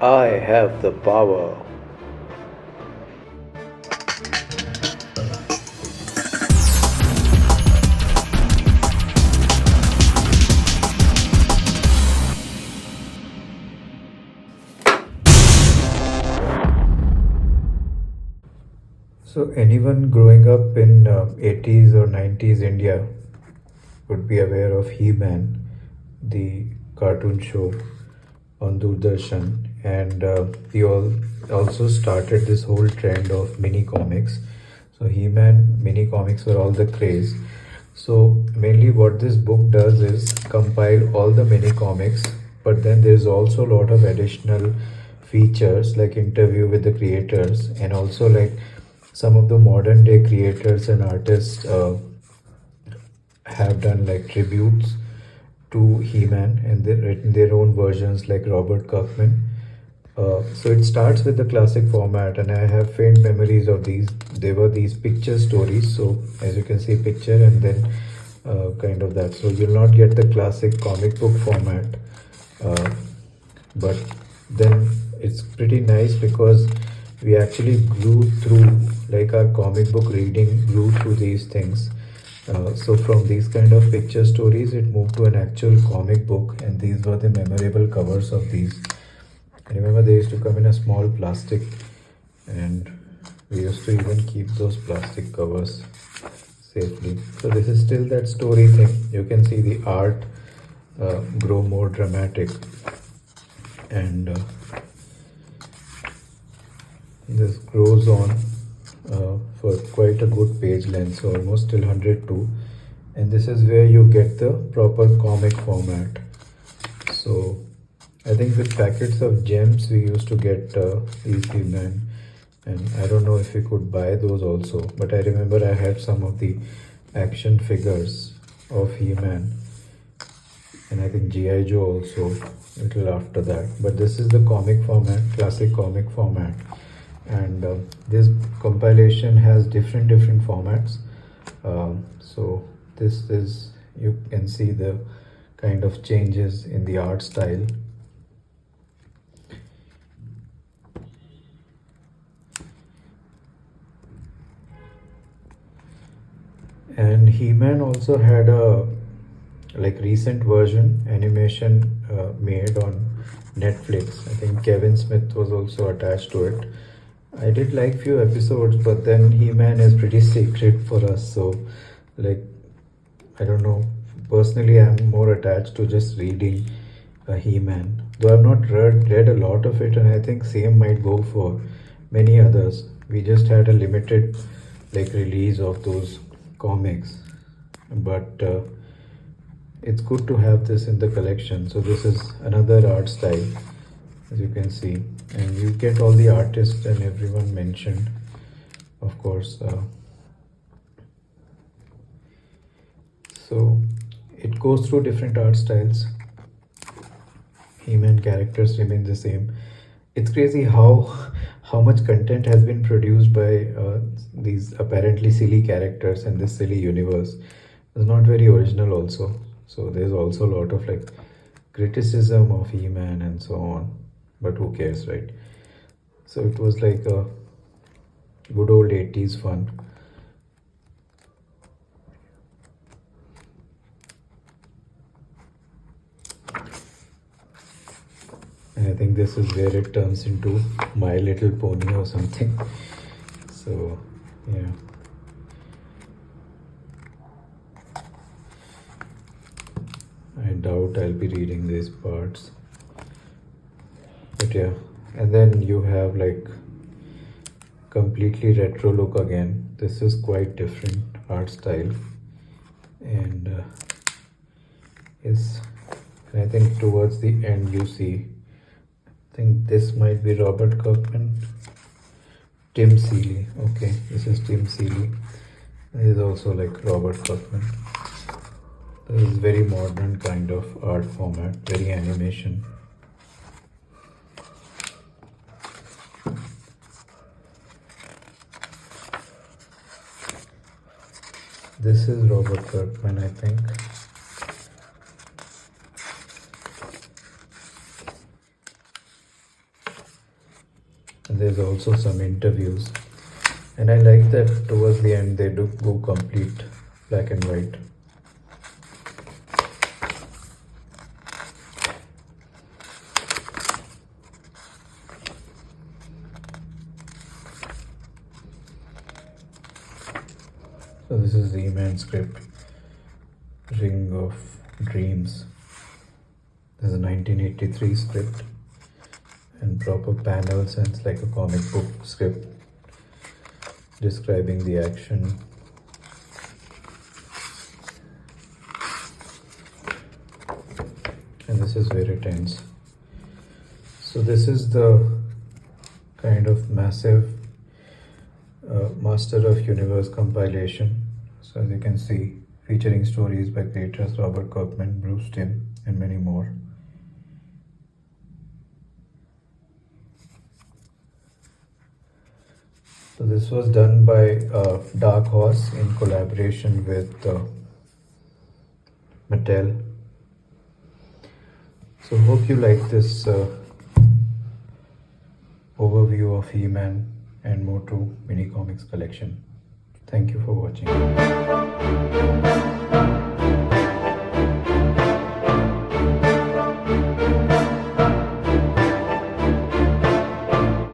I have the power. So anyone growing up in 80s or 90s India would be aware of He-Man, the cartoon show on Doordarshan, and we all also started this whole trend of mini comics. So He-Man mini comics were all the craze. So mainly what this book does is compile all the mini comics, but then there's also a lot of additional features like interview with the creators, and also like some of the modern day creators and artists have done like tributes to He-Man, and they've written their own versions like Robert Kirkman. So it starts with the classic format, and I have faint memories of these. They were these picture stories. So as you can see, picture and then kind of that. So you'll not get the classic comic book format, uh, but then it's pretty nice because we actually grew through, like our comic book reading grew through these things. So from these kind of picture stories, it moved to an actual comic book, and these were the memorable covers of these. I remember they used to come in a small plastic, and we used to even keep those plastic covers safely. So this is still that story thing. You can see the art grow more dramatic, and this grows on for quite a good page length, so almost till 102. And this is where you get the proper comic format. So I think with packets of gems we used to get these He-Man, and I don't know if we could buy those also, but I remember I had some of the action figures of He-Man, and I think G.I. Joe also a little after that. But this is the comic format, classic comic format, and this compilation has different formats. So this is, you can see the kind of changes in the art style. And He-Man also had a like recent version animation made on Netflix. I think Kevin Smith was also attached to it. I did like few episodes, but then He-Man is pretty sacred for us. So, like, I don't know. Personally, I'm more attached to just reading He-Man. Though I've not read a lot of it, and I think same might go for many others. We just had a limited like release of those comics, but it's good to have this in the collection. So this is another art style, as you can see, and you get all the artists and everyone mentioned, of course. So it goes through different art styles. He-Man characters remain the same. It's crazy how much content has been produced by these apparently silly characters in this silly universe. It's not very original also. So there's also a lot of like criticism of He-Man and so on. But who cares, right? So it was like a good old 80s fun. And I think this is where it turns into My Little Pony or something. So, yeah. I doubt I'll be reading these parts. But yeah. And then you have like completely retro look again. This is quite different art style. And yes, and I think towards the end you see, I think this might be Robert Kirkman. Tim Seeley. Okay, this is Tim Seeley. This is also like Robert Kirkman. This is very modern kind of art format, very animation. This is Robert Kirkman, I think. And there's also some interviews. And I like that towards the end they do go complete black and white. So this is the He-Man script, Ring of Dreams. This is a 1983 script and proper panels, and it's like a comic book script describing the action. And this is where it ends. So this is the kind of massive Master of Universe compilation. So as you can see, featuring stories by creators Robert Kirkman, Bruce Timm, and many more. So this was done by Dark Horse in collaboration with Mattel. So hope you like this overview of He-Man and Motu Minicomics collection. Thank you for watching.